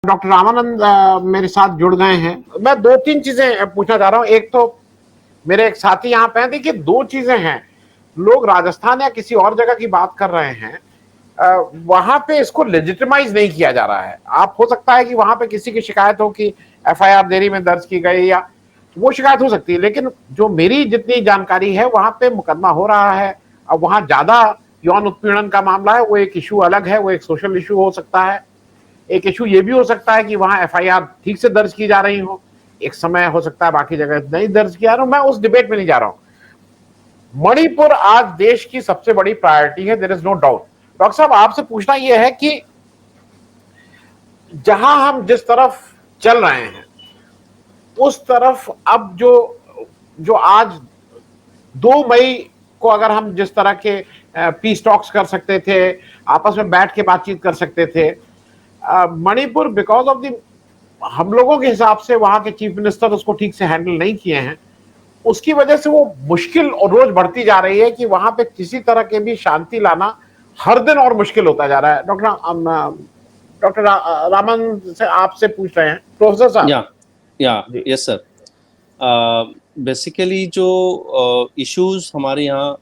Doctor Ramanand मेरे साथ जुड़ गए हैं। मैं दो तीन चीजें पूछना चाह रहा हूँ। एक तो मेरे एक साथी यहाँ पे हैं। देखिए, दो चीजें हैं। लोग राजस्थान या किसी और जगह की बात कर रहे हैं, वहां पे इसको लेजिटिमाइज नहीं किया जा रहा है। आप हो सकता है कि वहां पे किसी की शिकायत हो कि एफआईआर देरी में दर्ज की गई, या वो शिकायत हो सकती है, लेकिन जो मेरी जितनी जानकारी है वहां पे मुकदमा हो रहा है। अब वहां ज्यादा यौन उत्पीड़न का मामला है, वो एक इशू अलग है, वो एक सोशल इशू हो सकता है। एक इशू ये भी हो सकता है कि वहां एफआईआर ठीक से दर्ज की जा रही हो, एक समय हो सकता है बाकी जगह नहीं दर्ज किया रहा हूं। मैं उस डिबेट में नहीं जा रहा हूं। मणिपुर आज देश की सबसे बड़ी प्रायोरिटी है, there is no doubt. Doctor साहब, आपसे पूछना यह है कि जहां हम जिस तरफ चल रहे हैं उस तरफ अब जो जो आज 2 मई को अगर हम जिस तरह के पीस टॉक्स कर सकते थे, आपस में बैठ के बातचीत कर सकते थे, मणिपुर बिकॉज ऑफ द, हम लोगों के हिसाब से वहां के चीफ मिनिस्टर उसको ठीक से हैंडल नहीं किए हैं, उसकी वजह से वो मुश्किल और रोज बढ़ती जा रही है कि वहां पे किसी तरह के भी शांति लाना हर दिन और मुश्किल होता जा रहा है। डॉक्टर रामन से आपसे पूछ रहे हैं, प्रोफेसर साहब। Yes sir. बेसिकली जो इश्यूज हमारे यहाँ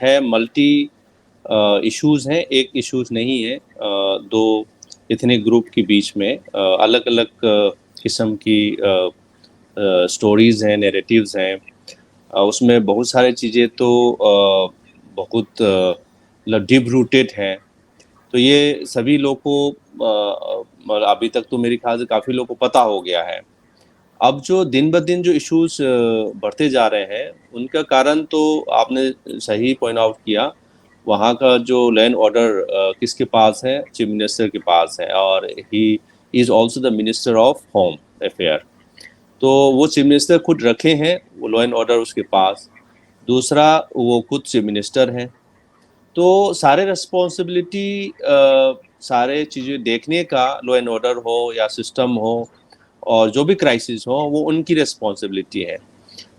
है, मल्टी इश्यूज हैं, एक इश्यूज नहीं है। दो इतने ग्रुप के बीच में अलग अलग किस्म की स्टोरीज हैं, नैरेटिव्स हैं। उसमें बहुत सारी चीज़ें तो बहुत डीप रूटेड हैं। तो ये सभी लोग को अभी तक तो मेरे ख्याल से काफ़ी लोग को पता हो गया है। अब जो दिन ब दिन जो इश्यूज बढ़ते जा रहे हैं, उनका कारण तो आपने सही पॉइंट आउट किया। वहाँ का जो लैंड ऑर्डर किसके पास है? चीफ मिनिस्टर के पास है, और he is also the minister of home affair. तो वो चीफ मिनिस्टर खुद रखे हैं, वो लॉ एंड ऑर्डर उसके पास। दूसरा, वो खुद चीफ मिनिस्टर हैं। तो सारे रिस्पॉन्सिबिलिटी, सारे चीज़ें देखने का, लॉ एंड ऑर्डर हो या सिस्टम हो और जो भी क्राइसिस हो, वो उनकी रिस्पॉन्सिबिलिटी है।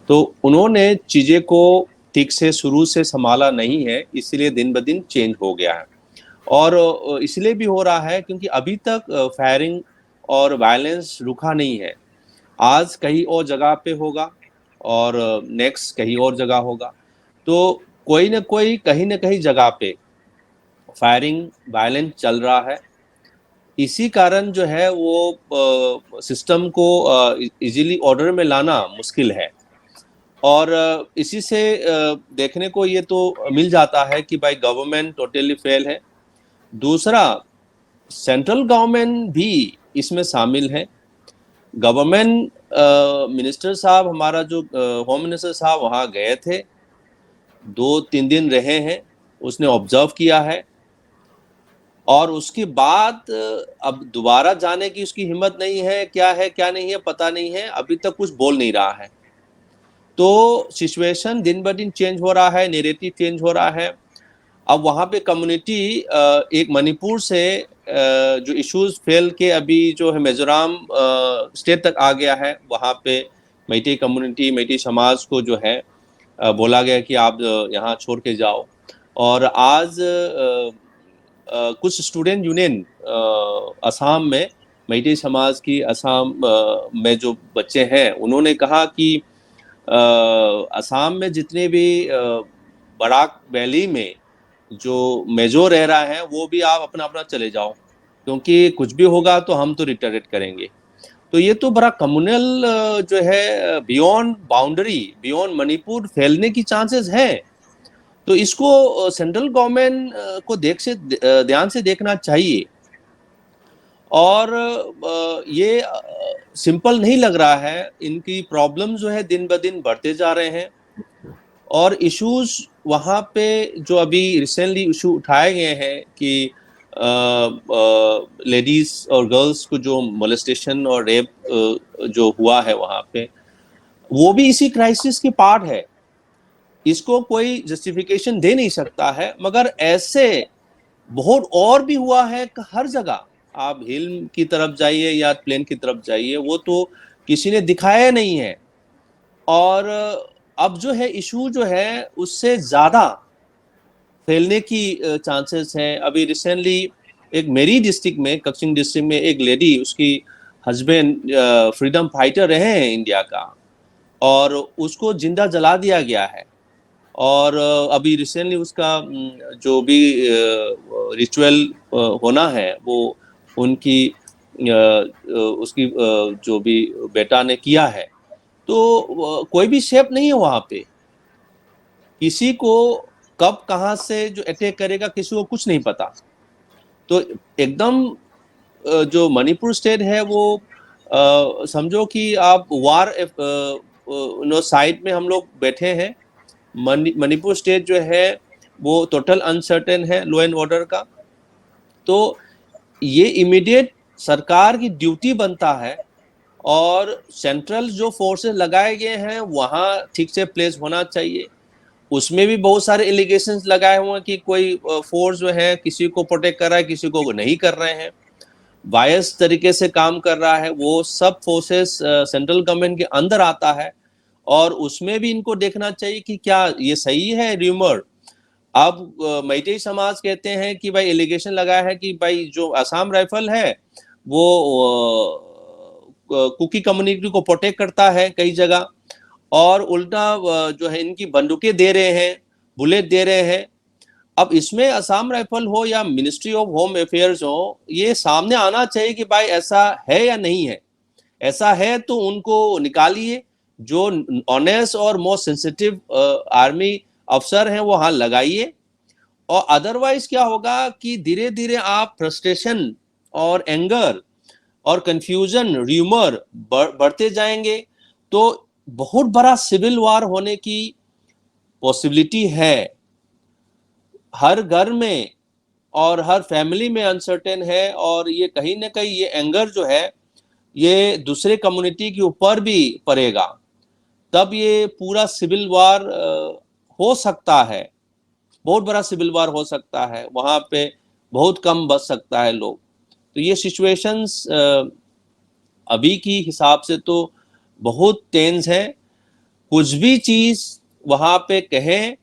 तो उन्होंने चीज़ें को ठीक से शुरू से संभाला नहीं है, इसीलिए दिन ब दिन चेंज हो गया है। और इसलिए भी हो रहा है क्योंकि अभी तक फायरिंग और वायलेंस रुका नहीं है। आज कहीं और जगह पे होगा और नेक्स्ट कहीं और जगह होगा। तो कोई ना कोई कहीं ना कहीं जगह पे फायरिंग, वायलेंस चल रहा है। इसी कारण जो है वो सिस्टम को इजीली ऑर्डर में लाना मुश्किल है। और इसी से देखने को ये तो मिल जाता है कि भाई गवर्नमेंट टोटली फेल है। दूसरा, सेंट्रल गवर्नमेंट भी इसमें शामिल है। गवर्नमेंट मिनिस्टर साहब, हमारा जो होम मिनिस्टर साहब वहाँ गए थे, 2-3 दिन रहे हैं, उसने ऑब्जर्व किया है, और उसके बाद अब दोबारा जाने की उसकी हिम्मत नहीं है। क्या है क्या नहीं है पता नहीं है, अभी तक कुछ बोल नहीं रहा है। तो सिचुएशन दिन ब दिन चेंज हो रहा है, नैरेटिव चेंज हो रहा है। अब वहाँ पे कम्युनिटी एक मणिपुर से जो इश्यूज फैल के अभी जो है मिजोरम स्टेट तक आ गया है। वहाँ पे मैती कम्युनिटी, मैती समाज को जो है बोला गया कि आप यहाँ छोड़ के जाओ। और आज कुछ स्टूडेंट यूनियन असम में, मैती समाज की असम में जो बच्चे हैं, उन्होंने कहा कि असम में जितने भी बराक वैली में जो मेजो रह रहा है, वो भी आप अपना अपना चले जाओ, क्योंकि कुछ भी होगा तो हम तो रिटरेट करेंगे। तो ये तो बड़ा कम्युनल जो है बियॉन्ड बाउंड्री, बियॉन्ड मणिपुर फैलने की चांसेस हैं। तो इसको सेंट्रल गवर्नमेंट को ध्यान से देखना चाहिए। और ये सिंपल नहीं लग रहा है। इनकी प्रॉब्लम जो है दिन ब दिन बढ़ते जा रहे हैं। और इश्यूज वहाँ पे जो अभी रिसेंटली इशू उठाए गए हैं कि लेडीज और गर्ल्स को जो मोलेस्टेशन और रेप जो हुआ है वहाँ पे, वो भी इसी क्राइसिस की पार्ट है। इसको कोई जस्टिफिकेशन दे नहीं सकता है, मगर ऐसे बहुत और भी हुआ है हर जगह। आप हिल की तरफ जाइए या प्लेन की तरफ जाइए, वो तो किसी ने दिखाया नहीं है। और अब जो है इशू जो है उससे ज़्यादा फैलने की चांसेस हैं। अभी रिसेंटली एक मेरी डिस्ट्रिक्ट में, कक्सिंग डिस्ट्रिक्ट में, एक लेडी, उसकी हस्बैंड फ्रीडम फाइटर रहे हैं इंडिया का, और उसको जिंदा जला दिया गया है। और अभी रिसेंटली उसका जो भी रिचुअल होना है वो उनकी उसकी जो भी बेटा ने किया है, तो कोई भी सेफ नहीं है वहां पे। किसी को कब कहां से जो अटैक करेगा किसी को कुछ नहीं पता। तो एकदम जो मणिपुर स्टेट है वो समझो कि आप वार साइड में हम लोग बैठे हैं। मणिपुर स्टेट जो है वो टोटल अनसर्टेन है लॉ एंड ऑर्डर का। तो ये इमीडिएट सरकार की ड्यूटी बनता है, और सेंट्रल जो फोर्सेस लगाए गए हैं वहां ठीक से प्लेस होना चाहिए। उसमें भी बहुत सारे एलिगेशंस लगाए हुए हैं कि कोई फोर्स जो है किसी को प्रोटेक्ट कर रहा है, किसी को नहीं कर रहे हैं, वायस तरीके से काम कर रहा है। वो सब फोर्सेस सेंट्रल गवर्नमेंट के अंदर आता है, और उसमें भी इनको देखना चाहिए कि क्या ये सही है र्यूमर। अब मैतेई समाज कहते हैं कि भाई एलिगेशन लगाया है कि भाई जो असम राइफल है वो कुकी कम्युनिटी को प्रोटेक्ट करता है कई जगह, और उल्टा जो है इनकी बंदूकें दे रहे हैं, बुलेट दे रहे हैं। अब इसमें असम राइफल हो या मिनिस्ट्री ऑफ होम अफेयर्स हो, ये सामने आना चाहिए कि भाई ऐसा है या नहीं है। ऐसा है तो उनको निकालिए, जो ऑनेस्ट और मोस्ट सेंसिटिव आर्मी अफसर हैं वो वहां लगाइए। और अदरवाइज क्या होगा कि धीरे धीरे आप फ्रस्ट्रेशन और एंगर और कंफ्यूजन र्यूमर बढ़ते जाएंगे, तो बहुत बड़ा सिविल वार होने की पॉसिबिलिटी है। हर घर में और हर फैमिली में अनसर्टेन है, और ये कहीं ना कहीं ये एंगर जो है ये दूसरे कम्युनिटी के ऊपर भी पड़ेगा। तब ये पूरा सिविल वार हो सकता है, बहुत बड़ा सिविल वार हो सकता है, वहां पे बहुत कम बच सकता है लोग। तो ये सिचुएशंस अभी की हिसाब से तो बहुत टेंस है। कुछ भी चीज वहां पे कहें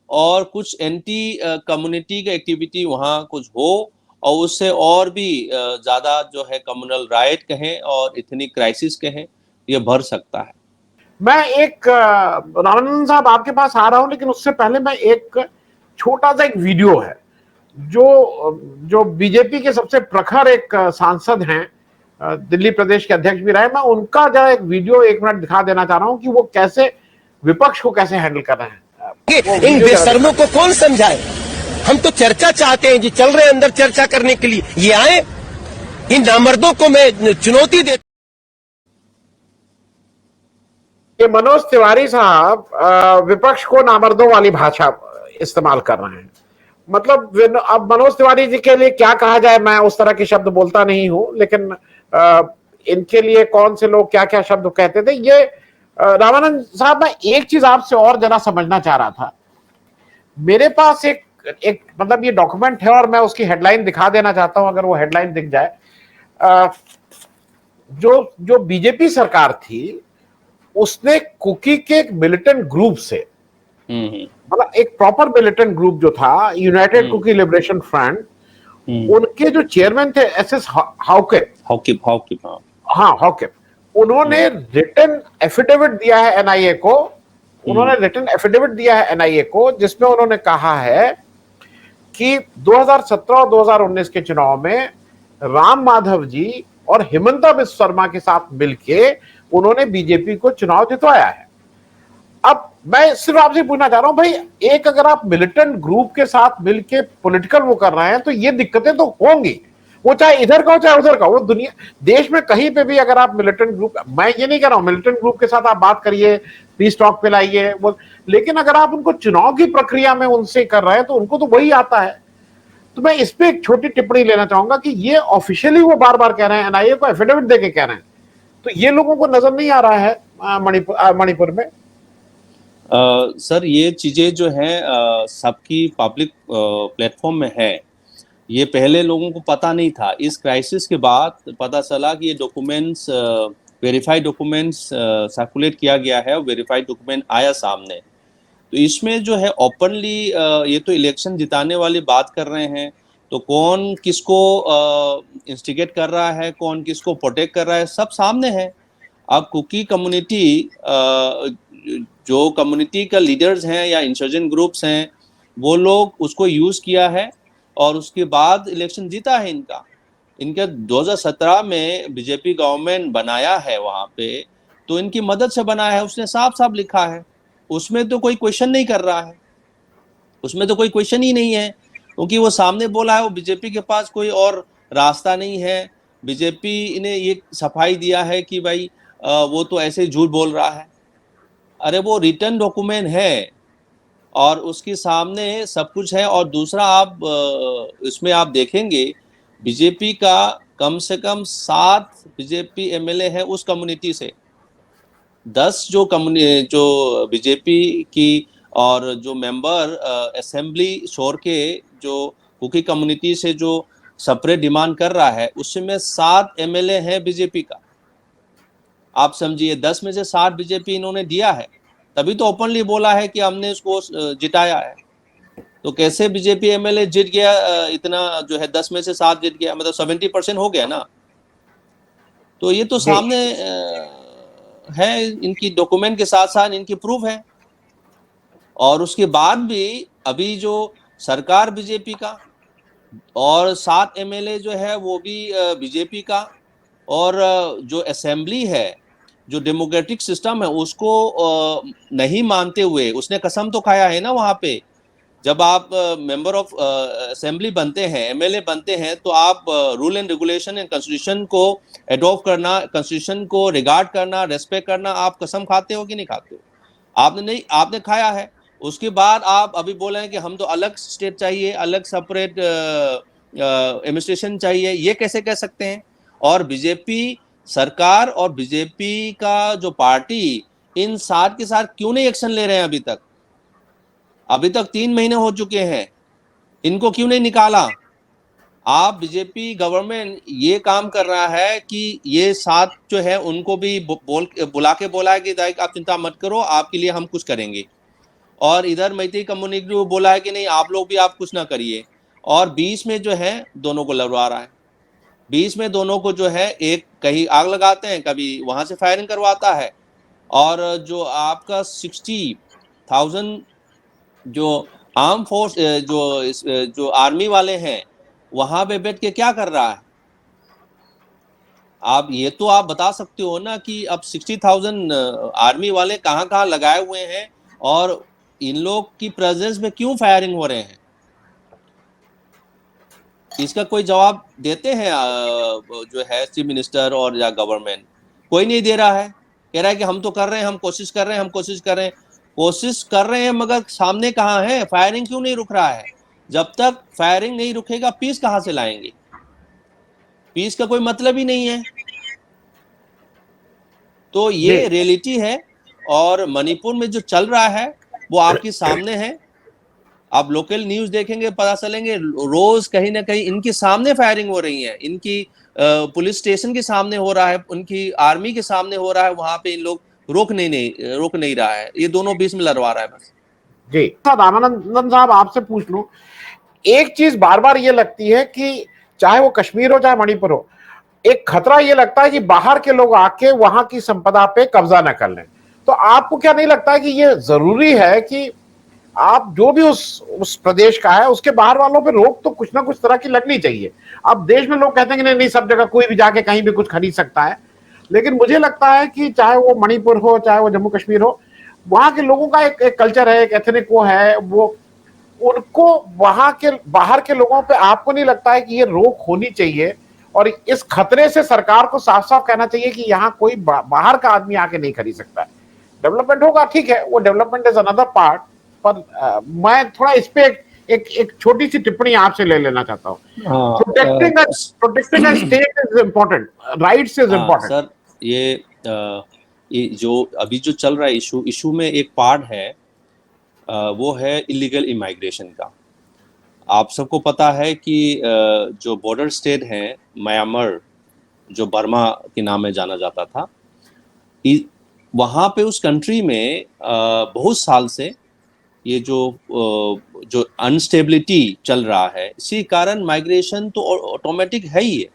और कुछ एंटी कम्युनिटी की एक्टिविटी वहां कुछ हो, और उससे और भी ज्यादा जो है कम्युनल राइट कहें और इथनिक क्राइसिस कहें, ये बढ़ सकता है। मैं एक रामानंद साहब आपके पास आ रहा हूं, लेकिन उससे पहले मैं एक छोटा सा एक वीडियो है जो बीजेपी के सबसे प्रखर एक सांसद हैं, दिल्ली प्रदेश के अध्यक्ष भी रहे, मैं उनका जो एक वीडियो 1 मिनट दिखा देना चाह रहा हूं कि वो कैसे विपक्ष को कैसे हैंडल कर रहे हैं। इन बेशर्मों को कौन समझाए? हम तो चर्चा चाहते हैं जी, चल रहे अंदर चर्चा करने के लिए, ये आए। इन नामर्दों को मैं चुनौती देता। ये मनोज तिवारी साहब विपक्ष को नामर्दों वाली भाषा इस्तेमाल कर रहे हैं। मतलब अब मनोज तिवारी जी के लिए क्या कहा जाए, मैं उस तरह के शब्द बोलता नहीं हूं, लेकिन इनके लिए कौन से लोग क्या क्या शब्द कहते थे। ये रामानंद साहब, मैं एक चीज आपसे और जरा समझना चाह रहा था। मेरे पास एक मतलब ये डॉक्यूमेंट है और मैं उसकी हेडलाइन दिखा देना चाहता हूं, अगर वो हेडलाइन दिख जाए। जो बीजेपी सरकार थी उसने कुकी के एक मिलिटेंट ग्रुप से, मतलब एक प्रॉपर मिलिटेंट ग्रुप जो था यूनाइटेड कुकी लिबरेशन फ्रंट, उनके जो चेयरमैन थे एसएस हॉकिप, उन्होंने रिटन एफिडेविट दिया है एनआईए को। उन्होंने रिटन एफिडेविट दिया है एनआईए को, जिसमें उन्होंने कहा है कि 2017 और 2019 के चुनाव में राम माधव जी और हिमंता बिस्व शर्मा के साथ मिलके उन्होंने बीजेपी को चुनाव जितवाया है। अब मैं सिर्फ आपसे पूछना चाह रहा हूं भाई, एक अगर आप मिलिटेंट ग्रुप के साथ मिलके पॉलिटिकल वो कर रहे हैं तो ये दिक्कतें तो होंगी, वो चाहे इधर का हो चाहे उधर का हो। दुनिया देश में कहीं पे भी अगर आप मिलिटेंट ग्रुप, मैं ये नहीं कह रहा हूं मिलिटेंट ग्रुप के साथ आप बात करिए, पीस टॉक पे लाइए, लेकिन अगर आप उनको चुनाव की प्रक्रिया में उनसे कर रहे हैं तो उनको तो वही आता है। तो मैं इस पे एक छोटी टिप्पणी लेना चाहूंगा कि ये ऑफिशियली वो बार बार कह रहे हैं, एनआईए को एफिडेविट देके कह रहे हैं, तो ये लोगों को नजर नहीं आ रहा है मणिपुर में। सर ये चीजें जो है सबकी पब्लिक प्लेटफॉर्म में है, ये पहले लोगों को पता नहीं था। इस क्राइसिस के बाद पता चला कि ये डॉक्यूमेंट्स, वेरीफाइड डॉक्यूमेंट्स सर्कुलेट किया गया है और वेरीफाइड डॉक्यूमेंट आया सामने। तो इसमें जो है ओपनली ये तो इलेक्शन जिताने वाली बात कर रहे हैं तो कौन किसको इंस्टिगेट कर रहा है, कौन किसको प्रोटेक्ट कर रहा है, सब सामने है। अब कुकी कम्युनिटी, जो कम्युनिटी का लीडर्स हैं या इंसर्जेंट ग्रुप्स हैं, वो लोग उसको यूज किया है और उसके बाद इलेक्शन जीता है इनका। इनके 2017 में बीजेपी गवर्नमेंट बनाया है वहां पे, तो इनकी मदद से बनाया है, उसने साफ साफ लिखा है। उसमें तो कोई क्वेश्चन नहीं कर रहा है, उसमें तो कोई क्वेश्चन ही नहीं है, क्योंकि वो सामने बोला है वो बीजेपी के पास कोई और रास्ता नहीं है। बीजेपी ने ये सफाई दिया है कि भाई वो तो ऐसे ही झूठ बोल रहा है। अरे वो रिटर्न डॉक्यूमेंट है और उसके सामने सब कुछ है। और दूसरा, आप इसमें आप देखेंगे बीजेपी का कम से कम 7 बीजेपी एमएलए हैं उस कम्युनिटी से। 10 जो बीजेपी की और जो मेंबर असेंबली शोर के जो कुकी कम्युनिटी से जो सेपरेट डिमांड कर रहा है, उसमें 7 एमएलए हैं बीजेपी का। आप समझिए 10 में से 7 बीजेपी इन्होंने दिया है, तभी तो ओपनली बोला है कि हमने उसको जिताया है। तो कैसे बीजेपी एमएलए जीत गया, इतना जो है 10 में से 7 जीत गया, मतलब 70% हो गया ना। तो ये तो सामने है, इनकी डॉक्यूमेंट के साथ साथ इनकी प्रूफ है। और उसके बाद भी अभी जो सरकार बीजेपी का और 7 एमएलए जो है वो भी बीजेपी का, और जो असेंबली है, जो डेमोक्रेटिक सिस्टम है, उसको नहीं मानते हुए उसने कसम तो खाया है ना वहां पे। जब आप मेंबर ऑफ असेंबली बनते हैं, एमएलए बनते हैं, तो आप rule and regulation and constitution को एडॉप्ट करना, कॉन्स्टिट्यूशन को रिगार्ड करना, रेस्पेक्ट करना, आप कसम खाते हो कि नहीं खाते हो? आपने नहीं, आपने खाया है। उसके बाद आप अभी बोले हैं कि हम तो अलग स्टेट चाहिए, अलग सेपरेट एडमिनिस्ट्रेशन चाहिए, ये कैसे कह सकते हैं? और बीजेपी सरकार और बीजेपी का जो पार्टी इन साथ के साथ क्यों नहीं एक्शन ले रहे हैं अभी तक? अभी तक 3 महीने हो चुके हैं, इनको क्यों नहीं निकाला? आप बीजेपी गवर्नमेंट ये काम कर रहा है कि ये साथ जो है उनको भी बुला के बोला है कि आप चिंता मत करो, आपके लिए हम कुछ करेंगे। और इधर मैत्री कम्युनिटी को बोला है कि नहीं, आप लोग भी आप कुछ ना करिए। और बीच में जो है दोनों को लड़वा रहा है। बीच में दोनों को जो है, एक कहीं आग लगाते हैं, कभी वहां से फायरिंग करवाता है। और जो आपका 60,000 जो आर्म फोर्स, जो आर्मी वाले हैं, वहां पे बैठ के क्या कर रहा है? आप ये तो आप बता सकते हो ना कि अब 60,000 आर्मी वाले कहाँ कहाँ लगाए हुए हैं और इन लोग की प्रेजेंस में क्यों फायरिंग हो रहे हैं? इसका कोई जवाब देते हैं जो है चीफ मिनिस्टर और या गवर्नमेंट? कोई नहीं दे रहा है। कह रहा है कि हम तो कर रहे हैं, हम कोशिश कर रहे हैं, हम कोशिश कर रहे हैं। कोशिश कर रहे हैं, मगर सामने कहाँ है? फायरिंग क्यों नहीं रुक रहा है? जब तक फायरिंग नहीं रुकेगा, पीस कहाँ से लाएंगे? पीस का कोई मतलब ही नहीं है। तो ये रियलिटी है। और मणिपुर में जो चल रहा है वो आपके सामने है। आप लोकल न्यूज देखेंगे, पता चलेंगे रोज कहीं ना कहीं इनके सामने फायरिंग हो रही है। इनकी पुलिस स्टेशन के सामने हो रहा है, उनकी आर्मी के सामने हो रहा है। वहां पे इन लोग रोक नहीं रहा है। ये दोनों बीच में लड़वा रहा है बस। जी रामानंदन साहब, आपसे पूछ लूं, एक चीज बार बार ये लगती है कि चाहे वो कश्मीर हो चाहे मणिपुर हो, एक खतरा ये लगता है कि बाहर के लोग आके वहां की संपदा पे कब्जा न कर लें। तो आपको क्या नहीं लगता है कि ये जरूरी है कि आप जो भी उस प्रदेश का है, उसके बाहर वालों पे रोक तो कुछ ना कुछ तरह की लगनी चाहिए? अब देश में लोग कहते हैं कि नहीं नहीं, सब जगह कोई भी जाके कहीं भी कुछ खरीद सकता है, लेकिन मुझे लगता है कि चाहे वो मणिपुर हो चाहे वो जम्मू कश्मीर हो, वहां के लोगों का एक कल्चर है, एक एथनिक वो है, वो उनको वहां के बाहर के लोगों पे आपको नहीं लगता है कि ये रोक होनी चाहिए? और इस खतरे से सरकार को साफ साफ कहना चाहिए कि यहाँ कोई बाहर का आदमी आके नहीं खरीद सकता है। डेवलपमेंट होगा, ठीक है, वो डेवलपमेंट इज अनदर पार्ट, पर मैं थोड़ा इस पे एक छोटी सी टिप्पणी आपसे ले लेना चाहता हूँ। Protecting a state is important, rights is important. Sir, ये जो अभी जो चल रहा है इशू में एक पार्ट है, वो है इलीगल इमाइग्रेशन का। आप सबको पता है कि जो बॉर्डर स्टेट है म्यांमार, जो बर्मा के नाम में जाना जाता था, वहाँ पे उस कंट्री में बहुत साल से ये जो अनस्टेबिलिटी चल रहा है, इसी कारण माइग्रेशन तो ऑटोमेटिक है ही है,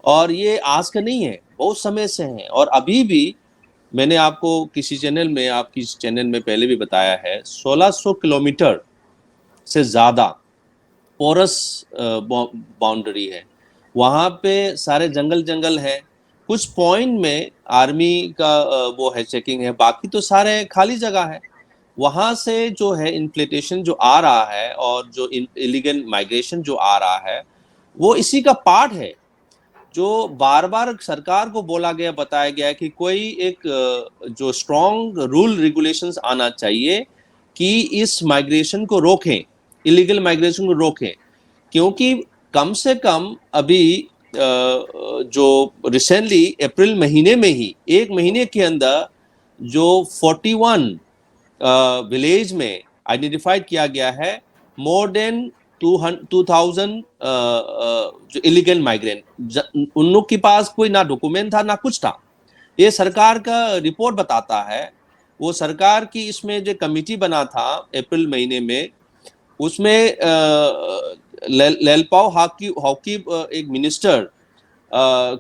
और ये आज का नहीं है, बहुत समय से है। और अभी भी मैंने आपको किसी चैनल में, आपकी चैनल में पहले भी बताया है, 1600 किलोमीटर से ज़्यादा पोरस बाउंड्री है। वहाँ पे सारे जंगल है, कुछ पॉइंट में आर्मी का वो है, चेकिंग है, बाकी तो सारे खाली जगह है। वहाँ से जो है इन्फ्लेटेशन जो आ रहा है और जो इलीगल माइग्रेशन जो आ रहा है, वो इसी का पार्ट है, जो बार बार सरकार को बोला गया, बताया गया है कि कोई एक जो स्ट्रॉन्ग रूल रेगुलेशंस आना चाहिए कि इस माइग्रेशन को रोकें, इलीगल माइग्रेशन को रोकें। क्योंकि कम से कम अभी जो रिसेंटली अप्रैल महीने में ही, एक महीने के अंदर जो 41 विलेज में आइडेंटिफाइड किया गया है, मोर देन 2000 जो इलीगल माइग्रेंट, उन लोग के पास कोई ना डॉक्यूमेंट था ना कुछ था। ये सरकार का रिपोर्ट बताता है। वो सरकार की इसमें जो कमेटी बना था अप्रैल महीने में, उसमें लेलपाओ हॉकी एक मिनिस्टर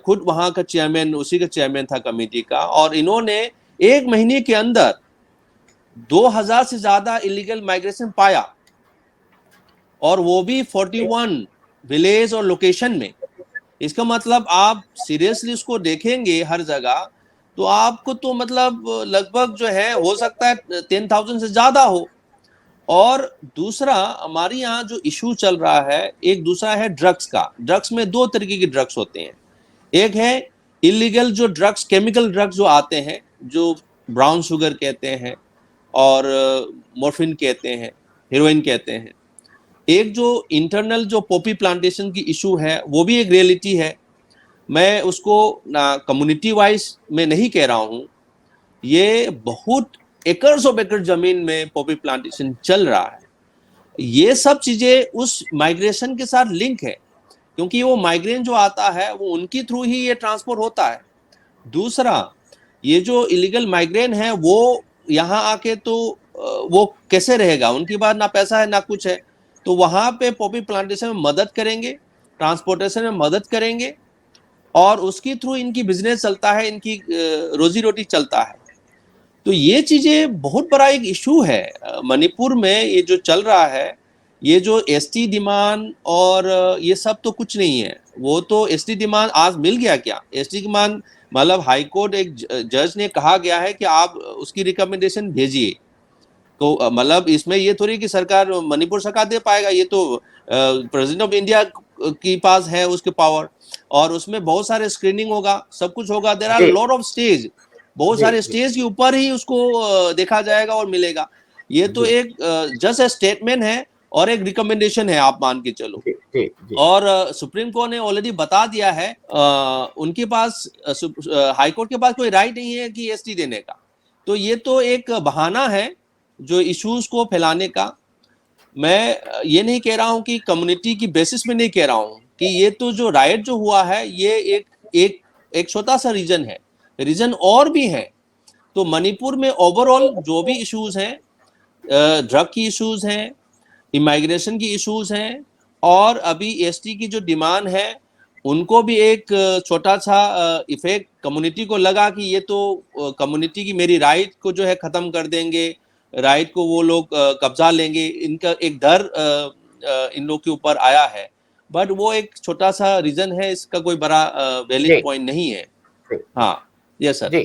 खुद वहां का चेयरमैन, उसी का चेयरमैन था कमेटी का, और इन्होंने एक महीने के अंदर 2000 से ज्यादा इलीगल माइग्रेशन पाया, और वो भी 41 विलेज और लोकेशन में। इसका मतलब आप सीरियसली उसको देखेंगे हर जगह, तो आपको तो मतलब लगभग जो है हो सकता है 10,000 से ज्यादा हो। और दूसरा, हमारे यहाँ जो इशू चल रहा है, एक दूसरा है ड्रग्स का। ड्रग्स में दो तरीके के ड्रग्स होते हैं। एक है इलीगल जो ड्रग्स, केमिकल ड्रग्स जो आते हैं, जो ब्राउन शुगर कहते हैं और मॉर्फिन कहते हैं, हेरोइन कहते हैं। एक जो इंटरनल जो पॉपी प्लांटेशन की इशू है, वो भी एक रियलिटी है। मैं उसको ना कम्युनिटी वाइज में नहीं कह रहा हूँ, ये बहुत एकर्स ऑफ एकड़ जमीन में पॉपी प्लांटेशन चल रहा है। ये सब चीजें उस माइग्रेशन के साथ लिंक है, क्योंकि वो माइग्रेंट जो आता है वो उनकी थ्रू ही ये ट्रांसपोर्ट होता है। दूसरा, ये जो इलीगल माइग्रेंट है वो यहाँ आके तो वो कैसे रहेगा, उनके पास ना पैसा है ना कुछ है, तो वहां पे पॉपी प्लांटेशन में मदद करेंगे, ट्रांसपोर्टेशन में मदद करेंगे, और उसके थ्रू इनकी बिजनेस चलता है, इनकी रोजी रोटी चलता है। तो ये चीजें बहुत बड़ा एक इशू है मणिपुर में। ये जो चल रहा है, ये जो एसटी डिमांड और ये सब तो कुछ नहीं है। वो तो एसटी डिमांड आज मिल गया क्या? एसटी डिमांड मतलब हाई कोर्ट एक जज ने कहा गया है कि आप उसकी रिकमेंडेशन भेजिए। तो मतलब इसमें ये थोड़ी कि सरकार, मणिपुर सरकार दे पाएगा, ये तो प्रेसिडेंट ऑफ इंडिया के पास है उसके पावर, और उसमें बहुत सारे स्क्रीनिंग होगा, सब कुछ होगा। There are lot of stage, बहुत सारे स्टेज के ऊपर ही उसको देखा जाएगा और मिलेगा। ये तो एक जस्ट ए स्टेटमेंट है और एक रिकमेंडेशन है, आप मान के चलो। और सुप्रीम कोर्ट ने ऑलरेडी बता दिया है, उनके पास, हाई कोर्ट के पास कोई राइट नहीं है कि एसटी देने का। तो ये तो एक बहाना है जो इश्यूज को फैलाने का। मैं ये नहीं कह रहा हूं कि कम्युनिटी की बेसिस में नहीं कह रहा हूं कि ये तो जो राइट जो हुआ है, ये एक छोटा सा रीजन है, रीजन और भी है। तो मणिपुर में ओवरऑल जो भी इश्यूज हैं, ड्रग की इश्यूज हैं, इमाइग्रेशन की इश्यूज हैं, और अभी एसटी की जो डिमांड है, उनको भी एक छोटा सा इफेक्ट कम्युनिटी को लगा कि ये तो कम्युनिटी की मेरी राइट को जो है खत्म कर देंगे, राइट को वो लोग कब्जा लेंगे, इनका एक डर इन लोग के ऊपर आया है। बट वो एक छोटा सा रीजन है, इसका कोई बड़ा वैलिड पॉइंट नहीं है। हाँ, यस सर।